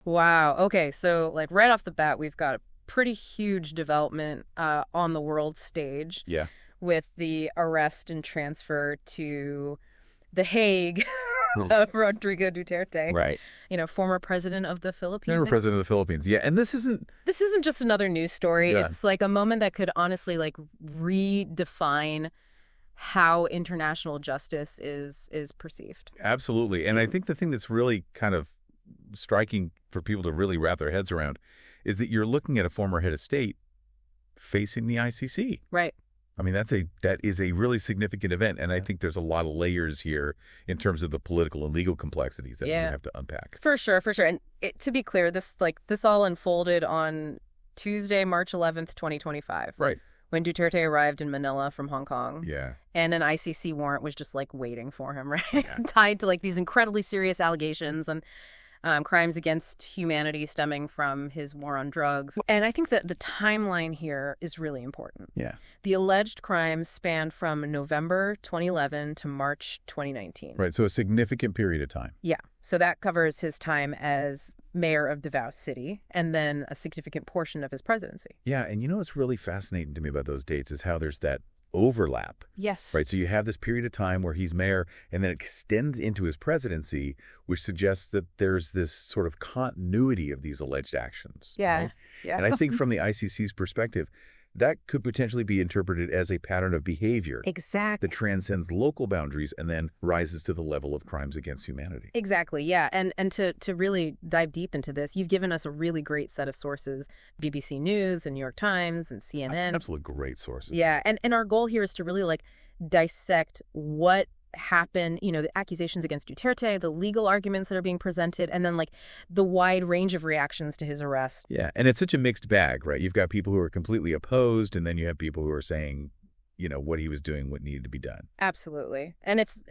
Wow. Okay, so like right off the bat, we've got a pretty huge development on the world stage Yeah. with the arrest and transfer to The Hague Hmm. of Rodrigo Duterte, Right. former president of the Never Philippines. And president of the Philippines. Yeah, and this isn't. this isn't just another news story. Yeah, It's like a moment that could honestly like redefine how international justice is perceived. absolutely. And I think the thing that's really kind of striking for people to really wrap their heads around is that you're looking at a former head of state facing the ICC. Right. I mean, that is a really significant event, and I think there's a lot of layers here in terms of the political and legal complexities that we Yeah. have to unpack. For sure, for sure. And to be clear, this all unfolded on Tuesday, March 11th, 2025, Right. when Duterte arrived in Manila from Hong Kong. Yeah. And an ICC warrant was just like waiting for him, right? Yeah. Tied to like these incredibly serious allegations and crimes against humanity stemming from his war on drugs. And I think that the timeline here is really important. Yeah. The alleged crimes spanned from November 2011 to March 2019. Right. So a significant period of time. Yeah. So that covers his time as mayor of Davao City and then a significant portion of his presidency. Yeah. And you know what's really fascinating to me about those dates is how there's that overlap. Yes. Right. So you have this period of time where he's mayor and then it extends into his presidency, which suggests that there's this sort of continuity of these alleged actions. Yeah. Right? Yeah. And I think from the ICC's perspective, that could potentially be interpreted as a pattern of behavior Exactly. that transcends local boundaries and then rises to the level of crimes against humanity. Exactly. Yeah. And to really dive deep into this, you've given us a really great set of sources, BBC News and New York Times and CNN. Absolutely great sources. Yeah. And our goal here is to really like dissect what happened, the accusations against Duterte, the legal arguments that are being presented, and then like the wide range of reactions to his arrest. Yeah, and it's such a mixed bag, right? You've got people who are completely opposed, and then you have people who are saying, what he was doing, what needed to be done. Absolutely. And it's,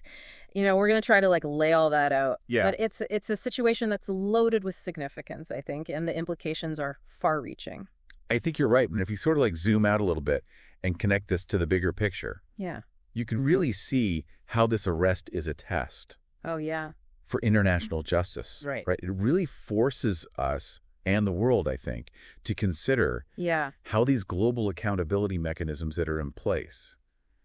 we're going to try to like lay all that out. Yeah. But it's a situation that's loaded with significance, I think, and the implications are far reaching. I think you're right. And if you sort of like zoom out a little bit and connect this to the bigger picture, Yeah. you can really see how this arrest is a test Oh, yeah. for international justice. Right. Right. It really forces us and the world, I think, to consider Yeah. how these global accountability mechanisms that are in place,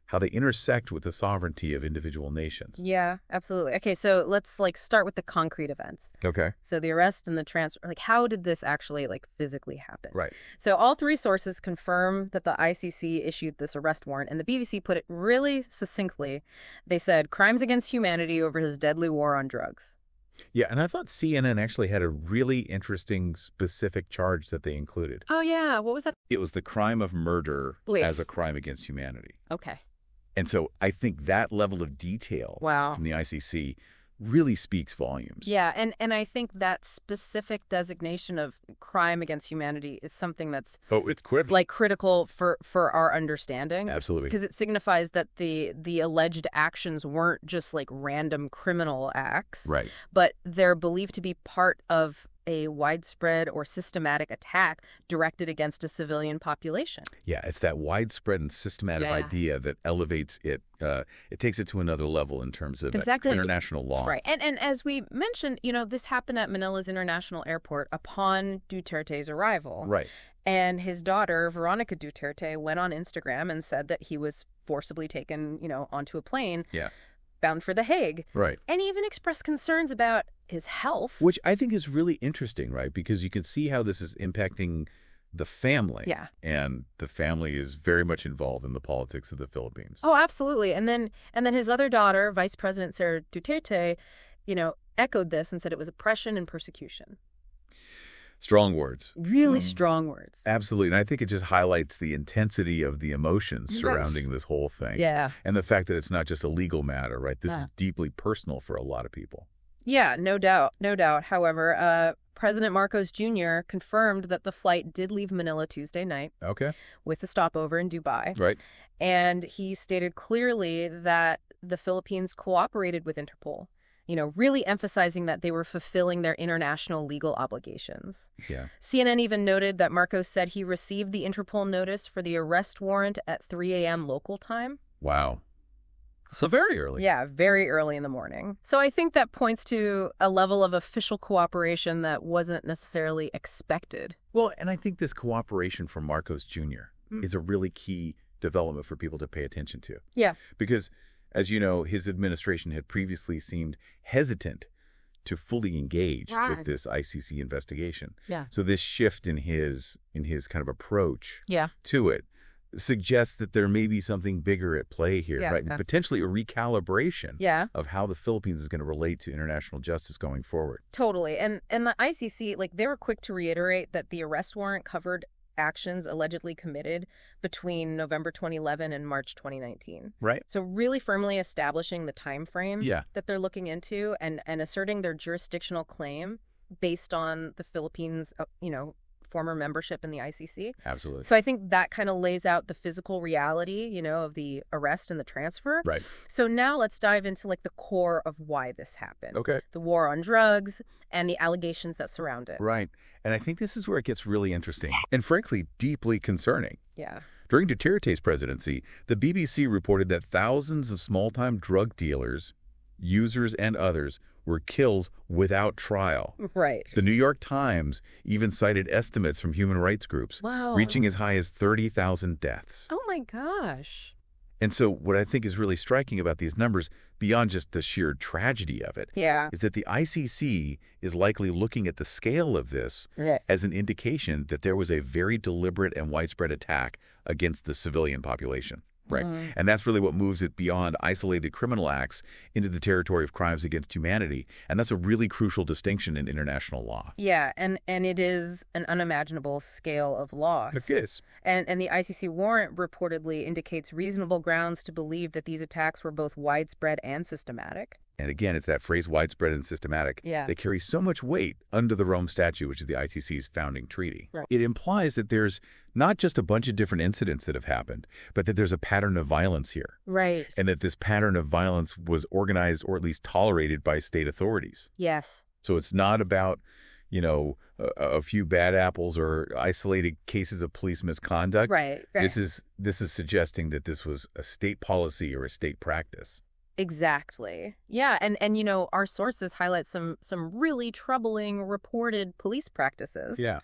how they intersect with the sovereignty of individual nations. Yeah, absolutely. Okay, so let's like start with the concrete events. Okay. So the arrest and the transfer, like how did this actually like physically happen? Right. So all three sources confirm that the ICC issued this arrest warrant, and the BBC put it really succinctly. They said crimes against humanity over his deadly war on drugs. Yeah, and I thought CNN actually had a really interesting specific charge that they included. Oh yeah, what was that? It was the crime of murder Please. as a crime against humanity. Okay. And so I think that level of detail Wow. from the ICC really speaks volumes. Yeah, and I think that specific designation of crime against humanity is something that's Oh, it's critical. like critical for our understanding. Absolutely. Because it signifies that the alleged actions weren't just like random criminal acts, Right. but they're believed to be part of a widespread or systematic attack directed against a civilian population. Yeah, it's that widespread and systematic Yeah. idea that elevates it. It takes it to another level in terms of Exactly. international law. Right. And as we mentioned, this happened at Manila's International Airport upon Duterte's arrival. Right. And his daughter, Veronica Duterte, went on Instagram and said that he was forcibly taken, onto a plane Yeah. bound for The Hague. Right. And even expressed concerns about his health. Which I think is really interesting, right? Because you can see how this is impacting the family. Yeah. And the family is very much involved in the politics of the Philippines. Oh, absolutely. And then his other daughter, Vice President Sara Duterte, echoed this and said it was oppression and persecution. Strong words. Really strong words. Absolutely. And I think it just highlights the intensity of the emotions surrounding this whole thing. Yeah. And the fact that it's not just a legal matter, right? This Yeah. is deeply personal for a lot of people. Yeah, no doubt. No doubt. However, President Marcos Jr. confirmed that the flight did leave Manila Tuesday night Okay. with a stopover in Dubai. Right. And he stated clearly that the Philippines cooperated with Interpol, really emphasizing that they were fulfilling their international legal obligations. Yeah. CNN even noted that Marcos said he received the Interpol notice for the arrest warrant at 3 a.m. local time. Wow. So very early. Yeah, very early in the morning. So I think that points to a level of official cooperation that wasn't necessarily expected. Well, and I think this cooperation from Marcos Jr. Mm. is a really key development for people to pay attention to. Yeah. Because, as you know, his administration had previously seemed hesitant to fully engage with this ICC investigation. Yeah. So this shift in his kind of approach Yeah. to it suggests that there may be something bigger at play here, Yeah. right? And potentially a recalibration Yeah. of how the Philippines is going to relate to international justice going forward. Totally. And the ICC, like, they were quick to reiterate that the arrest warrant covered actions allegedly committed between November 2011 and March 2019. Right. So really firmly establishing the time frame Yeah. that they're looking into and asserting their jurisdictional claim based on the Philippines, former membership in the ICC. Absolutely. So I think that kind of lays out the physical reality, of the arrest and the transfer. Right. So now let's dive into like the core of why this happened. Okay. The war on drugs and the allegations that surround it. Right. And I think this is where it gets really interesting and frankly deeply concerning. Yeah. During Duterte's presidency, the BBC reported that thousands of small-time drug dealers, users, and others were killed without trial. Right. The New York Times even cited estimates from human rights groups Wow. reaching as high as 30,000 deaths. Oh my gosh. And so what I think is really striking about these numbers, beyond just the sheer tragedy of it, Yeah. is that the ICC is likely looking at the scale of this Yeah. as an indication that there was a very deliberate and widespread attack against the civilian population. Right. Mhm. And that's really what moves it beyond isolated criminal acts into the territory of crimes against humanity. And that's a really crucial distinction in international law. Yeah, and it is an unimaginable scale of loss. It is. And the ICC warrant reportedly indicates reasonable grounds to believe that these attacks were both widespread and systematic. And again, it's that phrase widespread and systematic. Yeah. They carry so much weight under the Rome Statute, which is the ICC's founding treaty. Right. It implies that there's not just a bunch of different incidents that have happened, but that there's a pattern of violence here. Right. And that this pattern of violence was organized or at least tolerated by state authorities. Yes. So it's not about, a few bad apples or isolated cases of police misconduct. Right. This is suggesting that this was a state policy or a state practice. Exactly. Yeah, and our sources highlight some really troubling reported police practices. Yeah.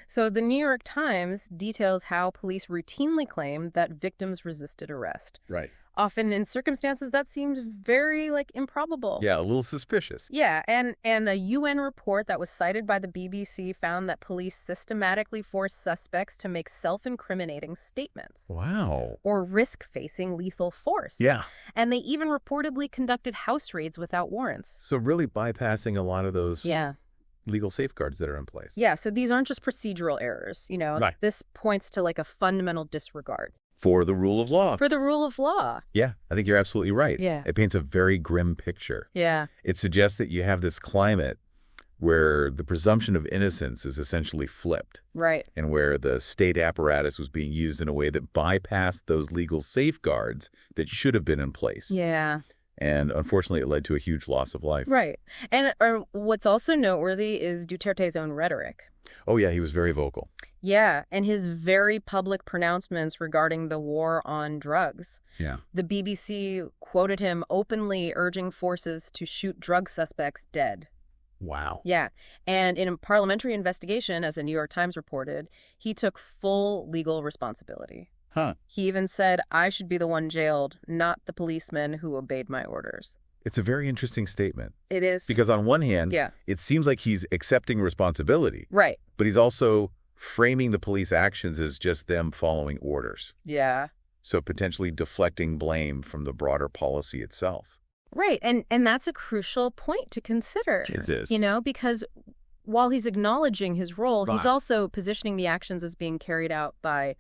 So the New York Times details how police routinely claim that victims resisted arrest, Right. often in circumstances that seemed very improbable. Yeah, a little suspicious. Yeah, and a UN report that was cited by the BBC found that police systematically forced suspects to make self-incriminating statements Wow. or risk facing lethal force. Yeah. And they even reportedly conducted house raids without warrants. So really bypassing a lot of those Yeah. legal safeguards that are in place. Yeah, so these aren't just procedural errors, Right. This points to a fundamental disregard For the rule of law. for the rule of law. Yeah, I think you're absolutely right. Yeah. It paints a very grim picture. Yeah. It suggests that you have this climate where the presumption of innocence is essentially flipped, Right. and where the state apparatus was being used in a way that bypassed those legal safeguards that should have been in place. Yeah. And unfortunately, it led to a huge loss of life. Right. And what's also noteworthy is Duterte's own rhetoric. Oh, yeah, he was very vocal. Yeah, and his very public pronouncements regarding the war on drugs. Yeah. The BBC quoted him openly urging forces to shoot drug suspects dead. Wow. Yeah, and in a parliamentary investigation, as the New York Times reported, he took full legal responsibility. Huh. He even said, I should be the one jailed, not the policeman who obeyed my orders. It's a very interesting statement. It is. Because on one hand, Yeah. it seems like he's accepting responsibility, Right. but he's also framing the police actions as just them following orders. Yeah. So potentially deflecting blame from the broader policy itself. Right. And that's a crucial point to consider. It is. Because while he's acknowledging his role, he's Right. also positioning the actions as being carried out by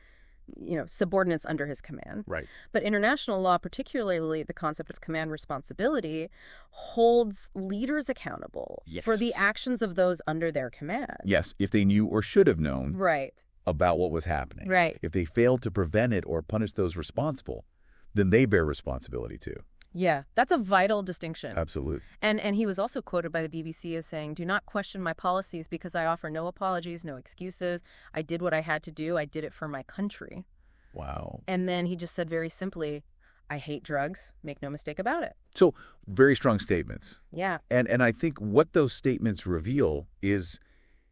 subordinates under his command. Right. But international law, particularly the concept of command responsibility, holds leaders accountable for the Yes. actions of those under their command. Yes, if they knew or should have known Right. about what was happening. Right. If they failed to prevent it or punish those responsible, then they bear responsibility too. Yeah, that's a vital distinction. Absolutely. And he was also quoted by the BBC as saying, do not question my policies because I offer no apologies, no excuses. I did what I had to do. I did it for my country. Wow. And then he just said very simply, I hate drugs. Make no mistake about it. So very strong statements. Yeah. And I think what those statements reveal is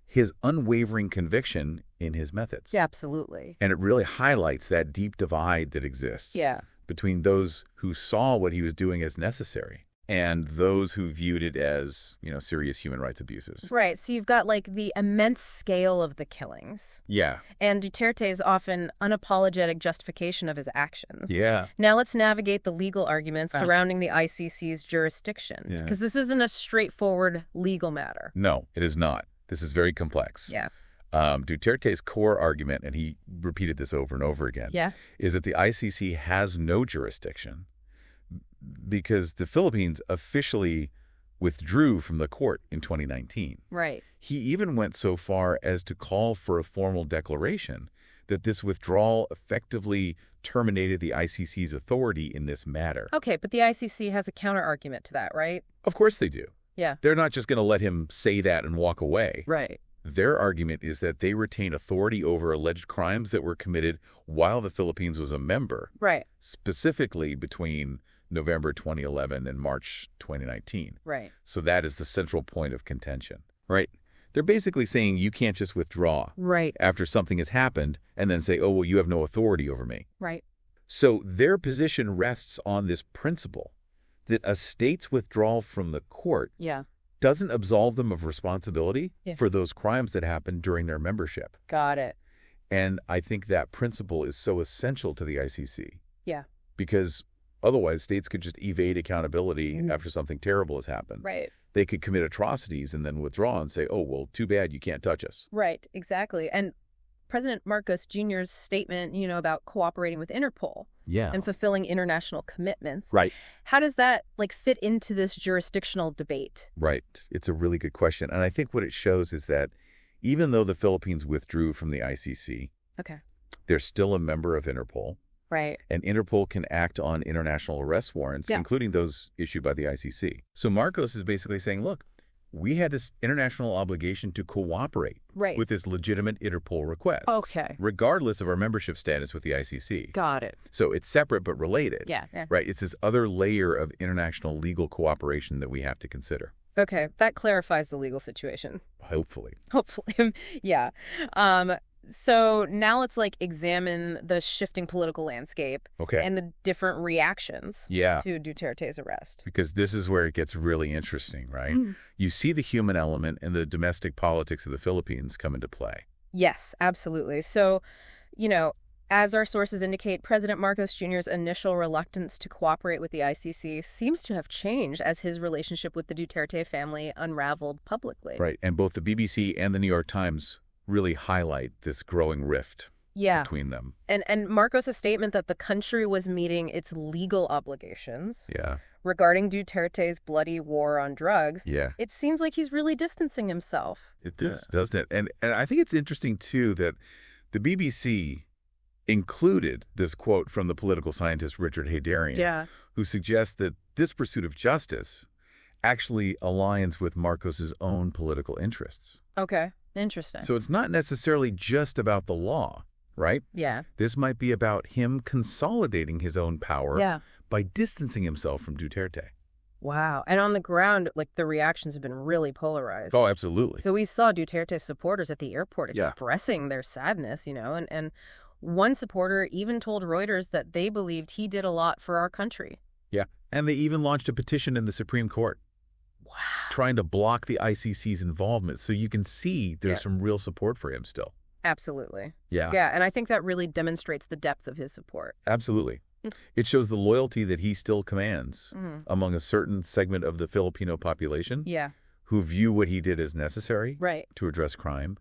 his unwavering conviction in his methods. Yeah, absolutely. And it really highlights that deep divide that exists between those who saw what he was doing as necessary and those who viewed it as, serious human rights abuses. Right. So you've got like the immense scale of the killings. Yeah. And Duterte's often unapologetic justification of his actions. Yeah. Now let's navigate the legal arguments surrounding the ICC's jurisdiction. Because this isn't a straightforward legal matter. No, it is not. This is very complex. Yeah. Duterte's core argument, and he repeated this over and over again, is that the ICC has no jurisdiction because the Philippines officially withdrew from the court in 2019. Right. He even went so far as to call for a formal declaration that this withdrawal effectively terminated the ICC's authority in this matter. Okay, but the ICC has a counter-argument to that, right? Of course they do. Yeah. They're not just going to let him say that and walk away. Right. Their argument is that they retain authority over alleged crimes that were committed while the Philippines was a member. Right. Specifically between November 2011 and March 2019. Right. So that is the central point of contention. Right. They're basically saying you can't just withdraw after something has happened and then say, oh, well, you have no authority over me. Right. So their position rests on this principle that a state's withdrawal from the court doesn't absolve them of responsibility for those crimes that happened during their membership. Got it. And I think that principle is so essential to the ICC. Yeah. Because otherwise, states could just evade accountability after something terrible has happened. Right. They could commit atrocities and then withdraw and say, oh, well, too bad, you can't touch us. Right, exactly. And President Marcos Jr.'s statement, about cooperating with Interpol and fulfilling international commitments. Right. How does that fit into this jurisdictional debate? Right. It's a really good question. And I think what it shows is that even though the Philippines withdrew from the ICC, they're still a member of Interpol. Right. And Interpol can act on international arrest warrants, including those issued by the ICC. So Marcos is basically saying, look, we had this international obligation to cooperate with this legitimate Interpol request. Okay. Regardless of our membership status with the ICC. Got it. So it's separate but related. Yeah. Right. It's this other layer of international legal cooperation that we have to consider. Okay. That clarifies the legal situation. Hopefully. Yeah. So now let's examine the shifting political landscape and the different reactions to Duterte's arrest. Because this is where it gets really interesting, right? You see the human element and the domestic politics of the Philippines come into play. Yes, absolutely. So, as our sources indicate, President Marcos Jr.'s initial reluctance to cooperate with the ICC seems to have changed as his relationship with the Duterte family unraveled publicly. Right. And both the BBC and the New York Times really highlight this growing rift between them. And Marcos' statement that the country was meeting its legal obligations regarding Duterte's bloody war on drugs, it seems like he's really distancing himself. It does, doesn't it? And I think it's interesting, too, that the BBC included this quote from the political scientist Richard Hadarian, who suggests that this pursuit of justice actually aligns with Marcos's own political interests. Okay. Interesting. So it's not necessarily just about the law, right? Yeah. This might be about him consolidating his own power by distancing himself from Duterte. Wow. And on the ground, the reactions have been really polarized. Oh, absolutely. So we saw Duterte's supporters at the airport expressing their sadness, and one supporter even told Reuters that they believed he did a lot for our country. Yeah. And they even launched a petition in the Supreme Court. Wow. Trying to block the ICC's involvement. So you can see there's some real support for him still. Absolutely. Yeah. Yeah, and I think that really demonstrates the depth of his support. Absolutely. It shows the loyalty that he still commands among a certain segment of the Filipino population who view what he did as necessary to address crime,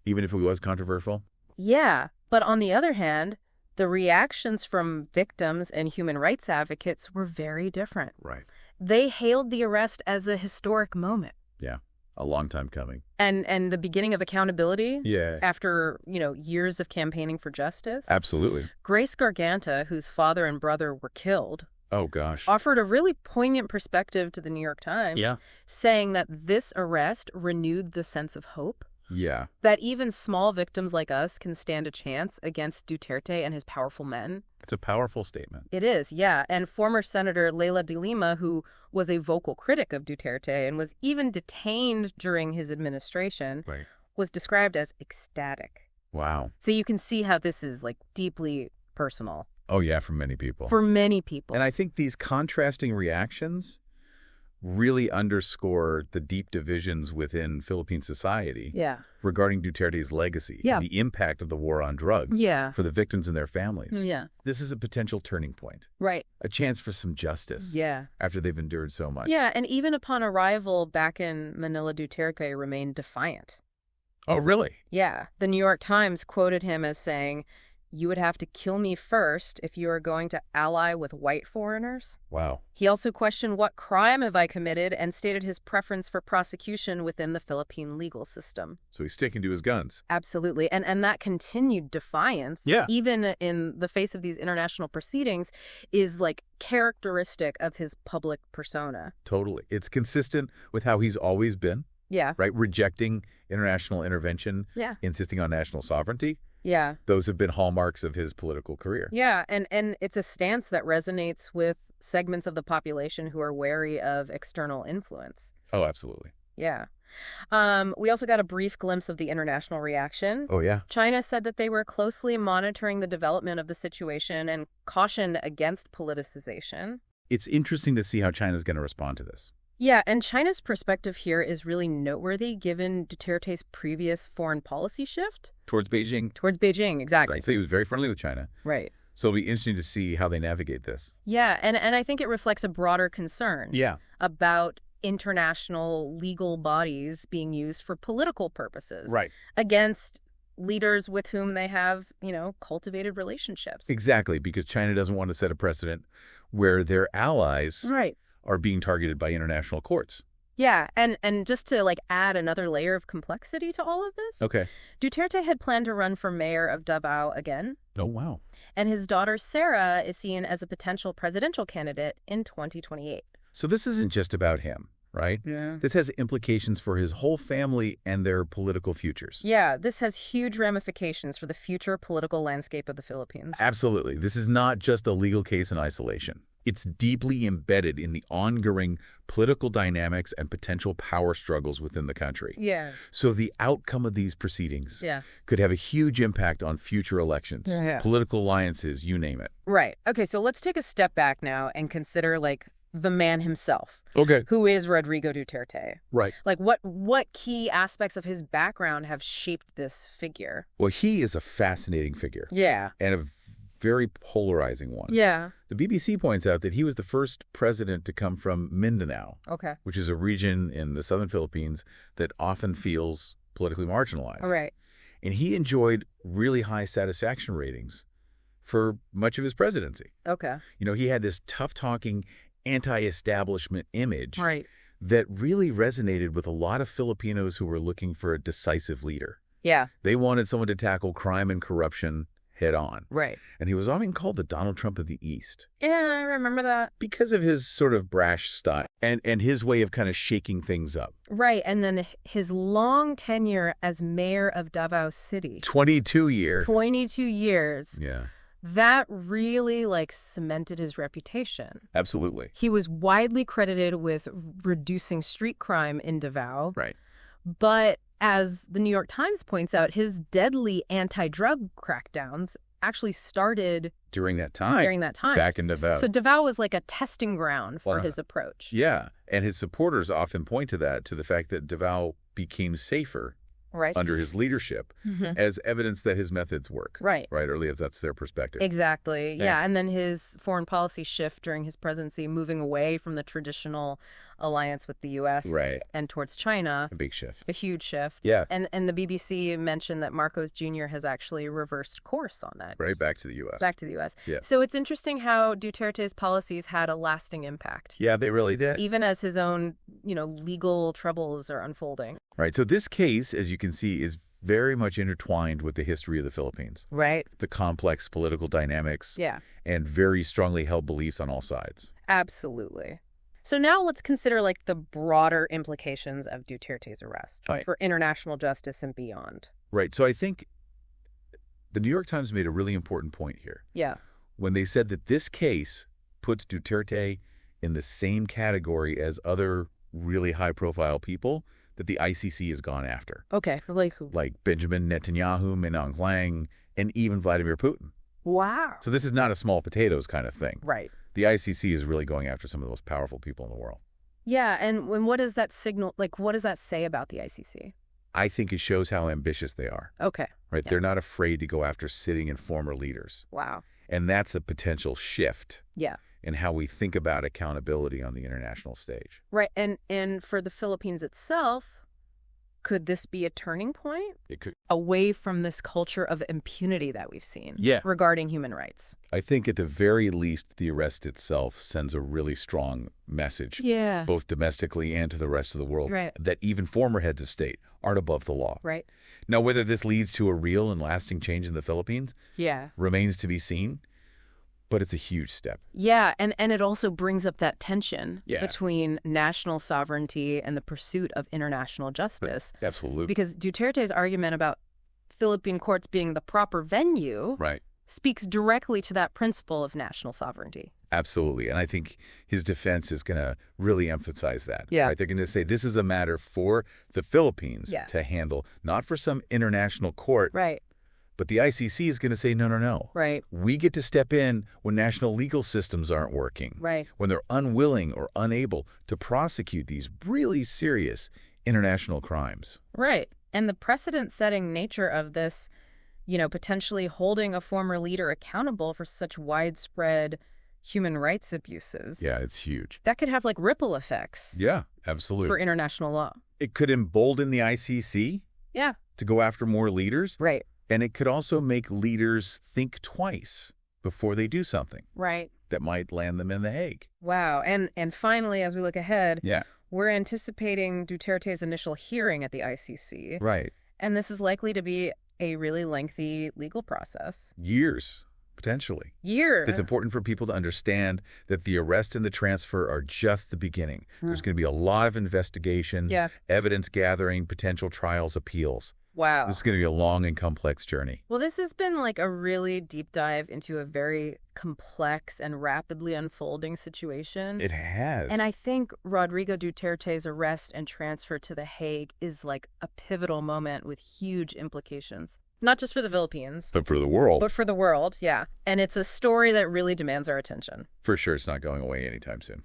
even if it was controversial. Yeah, but on the other hand, the reactions from victims and human rights advocates were very different. Right. They hailed the arrest as a historic moment. Yeah, a long time coming. And the beginning of accountability. Yeah. After, years of campaigning for justice. Absolutely. Grace Garganta, whose father and brother were killed, oh gosh, offered a really poignant perspective to the New York Times, saying that this arrest renewed the sense of hope. Yeah. That even small victims like us can stand a chance against Duterte and his powerful men. It's a powerful statement. It is, yeah. And former Senator Leila de Lima, who was a vocal critic of Duterte and was even detained during his administration, Right. was described as ecstatic. Wow. So you can see how this is like deeply personal. Oh, yeah, for many people. For many people. And I think these contrasting reactions really underscore the deep divisions within Philippine society regarding Duterte's legacy and the impact of the war on drugs for the victims and their families. Yeah. This is a potential turning point. Right. A chance for some justice after they've endured so much. Yeah, and even upon arrival back in Manila, Duterte remained defiant. Oh, really? Yeah. The New York Times quoted him as saying, "You would have to kill me first if you are going to ally with white foreigners." Wow. He also questioned what crime have I committed and stated his preference for prosecution within the Philippine legal system. So he's sticking to his guns. Absolutely. And that continued defiance, even in the face of these international proceedings, is like characteristic of his public persona. Totally. It's consistent with how he's always been. Yeah. Right? Rejecting international intervention, insisting on national sovereignty. Yeah. Those have been hallmarks of his political career. Yeah, and it's a stance that resonates with segments of the population who are wary of external influence. Oh, absolutely. Yeah. We also got a brief glimpse of the international reaction. Oh, yeah. China said that they were closely monitoring the development of the situation and cautioned against politicization. It's interesting to see how China's going to respond to this. Yeah, and China's perspective here is really noteworthy given Duterte's previous foreign policy shift. Towards Beijing? Towards Beijing, exactly. Right. So he was very friendly with China. Right. So it'll be interesting to see how they navigate this. Yeah, and I think it reflects a broader concern about international legal bodies being used for political purposes. Right. Against leaders with whom they have, cultivated relationships. Exactly, because China doesn't want to set a precedent where their allies are being targeted by international courts. Yeah, and just to add another layer of complexity to all of this, Duterte had planned to run for mayor of Davao again. Oh, wow. And his daughter Sarah is seen as a potential presidential candidate in 2028. So this isn't just about him, right? Yeah. This has implications for his whole family and their political futures. Yeah, this has huge ramifications for the future political landscape of the Philippines. Absolutely. This is not just a legal case in isolation. It's deeply embedded in the ongoing political dynamics and potential power struggles within the country. Yeah. So the outcome of these proceedings could have a huge impact on future elections, political alliances, you name it. Right. Okay, so let's take a step back now and consider, the man himself. Okay. Who is Rodrigo Duterte? Right. What key aspects of his background have shaped this figure? Well, he is a fascinating figure. Yeah. And a very polarizing one. Yeah. The BBC points out that he was the first president to come from Mindanao, which is a region in the southern Philippines that often feels politically marginalized. Right. And he enjoyed really high satisfaction ratings for much of his presidency. Okay. He had this tough-talking, anti-establishment image that really resonated with a lot of Filipinos who were looking for a decisive leader. Yeah. They wanted someone to tackle crime and corruption head on. Right. And he was often called the Donald Trump of the East. Yeah, I remember that. Because of his sort of brash style and his way of kind of shaking things up. Right. And then his long tenure as mayor of Davao City. 22 years. 22 years. Yeah. That really cemented his reputation. Absolutely. He was widely credited with reducing street crime in Davao. Right. But as the New York Times points out, his deadly anti-drug crackdowns actually started during that time. Back in Davao. So Davao was like a testing ground for his approach. Yeah. And his supporters often point to that, to the fact that Davao became safer under his leadership as evidence that his methods work. Right. Or at least that's their perspective. Exactly. Yeah. And then his foreign policy shift during his presidency, moving away from the traditional alliance with the U.S. And towards China. A big shift. A huge shift. Yeah. And the BBC mentioned that Marcos Jr. has actually reversed course on that. Right, back to the U.S. Back to the U.S. Yeah. So it's interesting how Duterte's policies had a lasting impact. Yeah, they really did. Even as his own, legal troubles are unfolding. Right. So this case, as you can see, is very much intertwined with the history of the Philippines. Right. The complex political dynamics. Yeah. And very strongly held beliefs on all sides. Absolutely. So now let's consider like the broader implications of Duterte's arrest for international justice and beyond. Right. So I think the New York Times made a really important point here. Yeah. When they said that this case puts Duterte in the same category as other really high-profile people that the ICC has gone after. Okay. Like who? Like Benjamin Netanyahu, Min-Aung Hlaing, and even Vladimir Putin. Wow. So this is not a small potatoes kind of thing. Right. The ICC is really going after some of the most powerful people in the world. Yeah, and what does that signal, like what does that say about the ICC? I think it shows how ambitious they are. Okay. Right? Yeah. They're not afraid to go after sitting and former leaders. Wow. And that's a potential shift. Yeah. In how we think about accountability on the international stage. Right. And for the Philippines itself, could this be a turning point? It could. Away from this culture of impunity that we've seen regarding human rights. I think at the very least, the arrest itself sends a really strong message, both domestically and to the rest of the world, that even former heads of state aren't above the law. Right. Now, whether this leads to a real and lasting change in the Philippines remains to be seen. But it's a huge step. Yeah, and it also brings up that tension between national sovereignty and the pursuit of international justice. Absolutely. Because Duterte's argument about Philippine courts being the proper venue speaks directly to that principle of national sovereignty. Absolutely. And I think his defense is going to really emphasize that. Yeah. Right? They're going to say this is a matter for the Philippines to handle, not for some international court. Right. But the ICC is going to say, no. Right. We get to step in when national legal systems aren't working. Right. When they're unwilling or unable to prosecute these really serious international crimes. Right. And the precedent-setting nature of this, potentially holding a former leader accountable for such widespread human rights abuses. Yeah, it's huge. That could have, ripple effects. Yeah, absolutely. For international law. It could embolden the ICC to go after more leaders. Right. And it could also make leaders think twice before they do something. Right. That might land them in The Hague. Wow. And finally, as we look ahead, we're anticipating Duterte's initial hearing at the ICC. Right. And this is likely to be a really lengthy legal process. Years, potentially. Years. It's important for people to understand that the arrest and the transfer are just the beginning. There's going to be a lot of investigation, evidence gathering, potential trials, appeals. Wow. This is going to be a long and complex journey. Well, this has been a really deep dive into a very complex and rapidly unfolding situation. It has. And I think Rodrigo Duterte's arrest and transfer to The Hague is a pivotal moment with huge implications. Not just for the Philippines. But for the world. But for the world, yeah. And it's a story that really demands our attention. For sure, it's not going away anytime soon.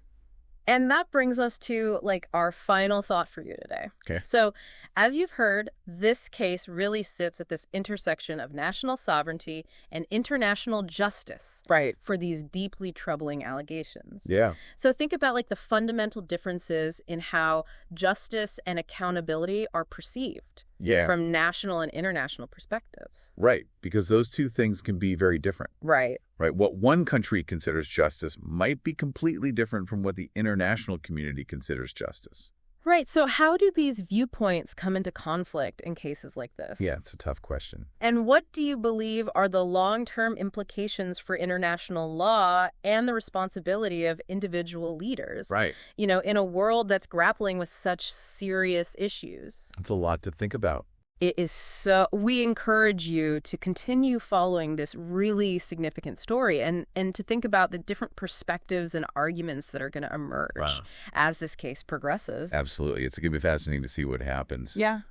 And that brings us to our final thought for you today. Okay. So, as you've heard, this case really sits at this intersection of national sovereignty and international justice. Right. For these deeply troubling allegations. Yeah. So think about the fundamental differences in how justice and accountability are perceived. Yeah. From national and international perspectives. Right, because those two things can be very different. Right. Right. What one country considers justice might be completely different from what the international community considers justice. Right. So how do these viewpoints come into conflict in cases like this? Yeah, it's a tough question. And what do you believe are the long-term implications for international law and the responsibility of individual leaders? Right. In a world that's grappling with such serious issues. It's a lot to think about. It is so. We encourage you to continue following this really significant story and to think about the different perspectives and arguments that are going to emerge as this case progresses. Absolutely. It's going to be fascinating to see what happens. Yeah.